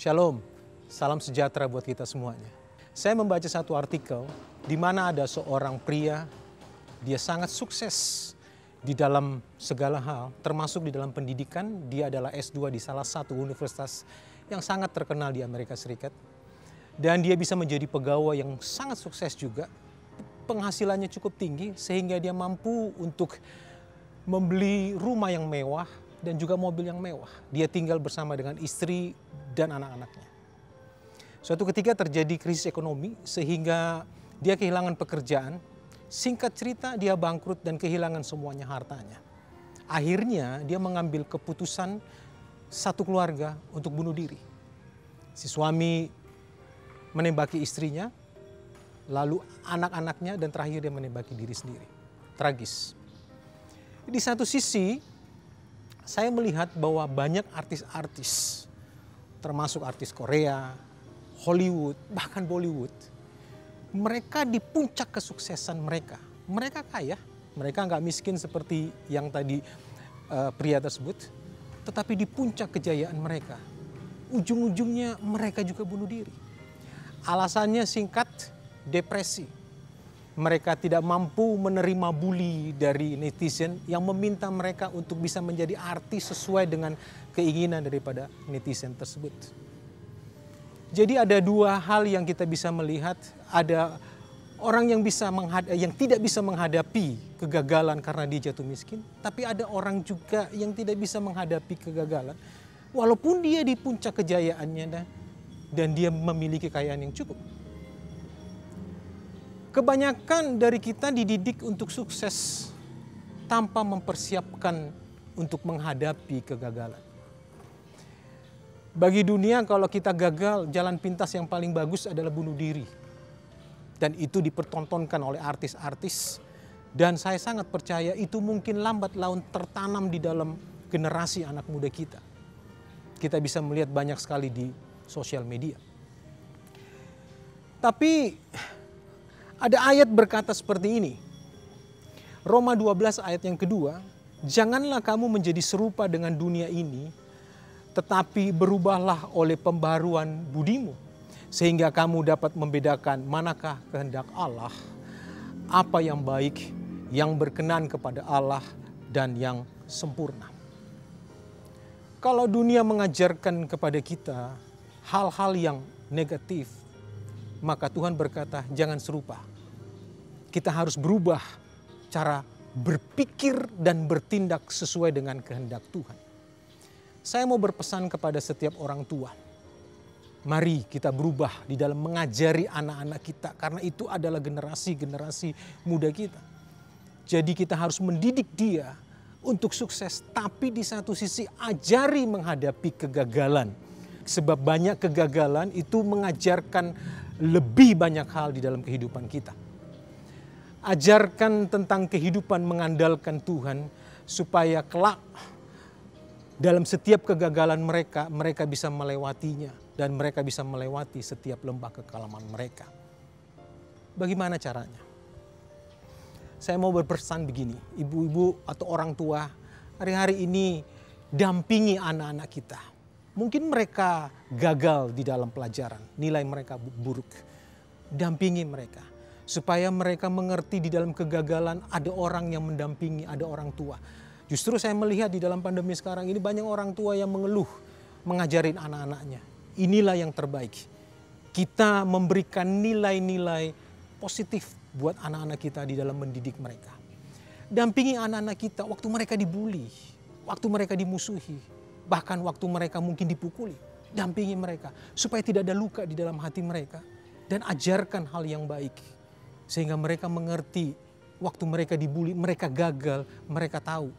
Shalom, salam sejahtera buat kita semuanya. Saya membaca satu artikel di mana ada seorang pria, dia sangat sukses di dalam segala hal, termasuk di dalam pendidikan. Dia adalah S2 di salah satu universitas yang sangat terkenal di Amerika Serikat. Dan dia bisa menjadi pegawai yang sangat sukses juga. Penghasilannya cukup tinggi sehingga dia mampu untuk membeli rumah yang mewah dan juga mobil yang mewah. Dia tinggal bersama dengan istri dan anak-anaknya. Suatu ketika terjadi krisis ekonomi sehingga dia kehilangan pekerjaan. Singkat cerita dia bangkrut dan kehilangan semuanya hartanya. Akhirnya dia mengambil keputusan satu keluarga untuk bunuh diri. Si suami menembaki istrinya, lalu anak-anaknya, dan terakhir dia menembaki diri sendiri. Tragis. Di satu sisi saya melihat bahwa banyak artis-artis, termasuk artis Korea, Hollywood, bahkan Bollywood, mereka di puncak kesuksesan mereka. Mereka kaya, mereka nggak miskin seperti yang tadi pria tersebut, tetapi di puncak kejayaan mereka, ujung-ujungnya mereka juga bunuh diri. Alasannya singkat, depresi. Mereka tidak mampu menerima bully dari netizen yang meminta mereka untuk bisa menjadi artis sesuai dengan keinginan daripada netizen tersebut. Jadi ada dua hal yang kita bisa melihat. Ada orang yang tidak bisa menghadapi kegagalan karena dia jatuh miskin. Tapi ada orang juga yang tidak bisa menghadapi kegagalan walaupun dia di puncak kejayaannya dan dia memiliki kekayaan yang cukup. Kebanyakan dari kita dididik untuk sukses tanpa mempersiapkan untuk menghadapi kegagalan. Bagi dunia kalau kita gagal, jalan pintas yang paling bagus adalah bunuh diri. Dan itu dipertontonkan oleh artis-artis. Dan saya sangat percaya itu mungkin lambat laun tertanam di dalam generasi anak muda kita. Kita bisa melihat banyak sekali di sosial media. Tapi ada ayat berkata seperti ini. Roma 12 ayat yang kedua, janganlah kamu menjadi serupa dengan dunia ini, tetapi berubahlah oleh pembaruan budimu, sehingga kamu dapat membedakan manakah kehendak Allah, apa yang baik, yang berkenan kepada Allah, dan yang sempurna. Kalau dunia mengajarkan kepada kita hal-hal yang negatif, maka Tuhan berkata jangan serupa. Kita harus berubah cara berpikir dan bertindak sesuai dengan kehendak Tuhan. Saya mau berpesan kepada setiap orang tua. Mari kita berubah di dalam mengajari anak-anak kita. Karena itu adalah generasi-generasi muda kita. Jadi kita harus mendidik dia untuk sukses. Tapi di satu sisi ajari menghadapi kegagalan. Sebab banyak kegagalan itu mengajarkan lebih banyak hal di dalam kehidupan kita. Ajarkan tentang kehidupan mengandalkan Tuhan supaya kelak dalam setiap kegagalan mereka bisa melewatinya dan mereka bisa melewati setiap lembah kekelaman mereka. Bagaimana caranya? Saya mau berpesan begini, ibu-ibu atau orang tua, hari-hari ini dampingi anak-anak kita. Mungkin mereka gagal di dalam pelajaran, nilai mereka buruk. Dampingi mereka. Supaya mereka mengerti di dalam kegagalan ada orang yang mendampingi, ada orang tua. Justru saya melihat di dalam pandemi sekarang ini banyak orang tua yang mengeluh, mengajarin anak-anaknya. Inilah yang terbaik. Kita memberikan nilai-nilai positif buat anak-anak kita di dalam mendidik mereka. Dampingi anak-anak kita waktu mereka dibully, waktu mereka dimusuhi, bahkan waktu mereka mungkin dipukuli. Dampingi mereka supaya tidak ada luka di dalam hati mereka. Dan ajarkan hal yang baik. Sehingga mereka mengerti waktu mereka dibully, mereka gagal, mereka tahu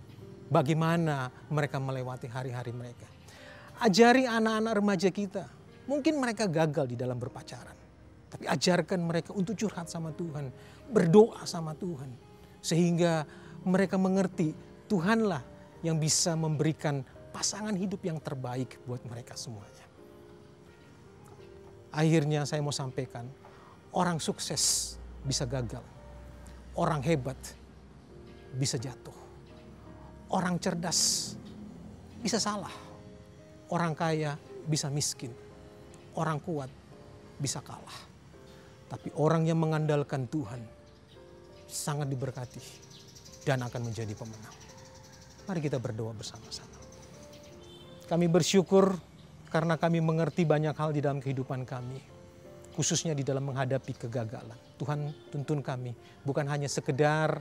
bagaimana mereka melewati hari-hari mereka. Ajari anak-anak remaja kita, mungkin mereka gagal di dalam berpacaran. Tapi ajarkan mereka untuk curhat sama Tuhan, berdoa sama Tuhan. Sehingga mereka mengerti Tuhanlah yang bisa memberikan pasangan hidup yang terbaik buat mereka semuanya. Akhirnya saya mau sampaikan, orang sukses bisa gagal. Orang hebat bisa jatuh. Orang cerdas bisa salah. Orang kaya bisa miskin. orang kuat bisa kalah. Tapi orang yang mengandalkan Tuhan sangat diberkati dan akan menjadi pemenang. Mari kita berdoa bersama-sama. Kami bersyukur karena kami mengerti banyak hal di dalam kehidupan kami. Khususnya di dalam menghadapi kegagalan. Tuhan tuntun kami bukan hanya sekedar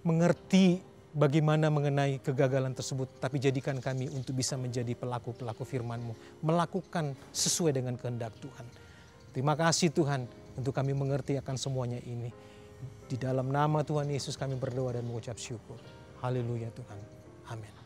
mengerti bagaimana mengenai kegagalan tersebut, tapi jadikan kami untuk bisa menjadi pelaku-pelaku firman-Mu, melakukan sesuai dengan kehendak Tuhan. Terima kasih Tuhan untuk kami mengerti akan semuanya ini. Di dalam nama Tuhan Yesus kami berdoa dan mengucap syukur. Haleluya Tuhan. Amin.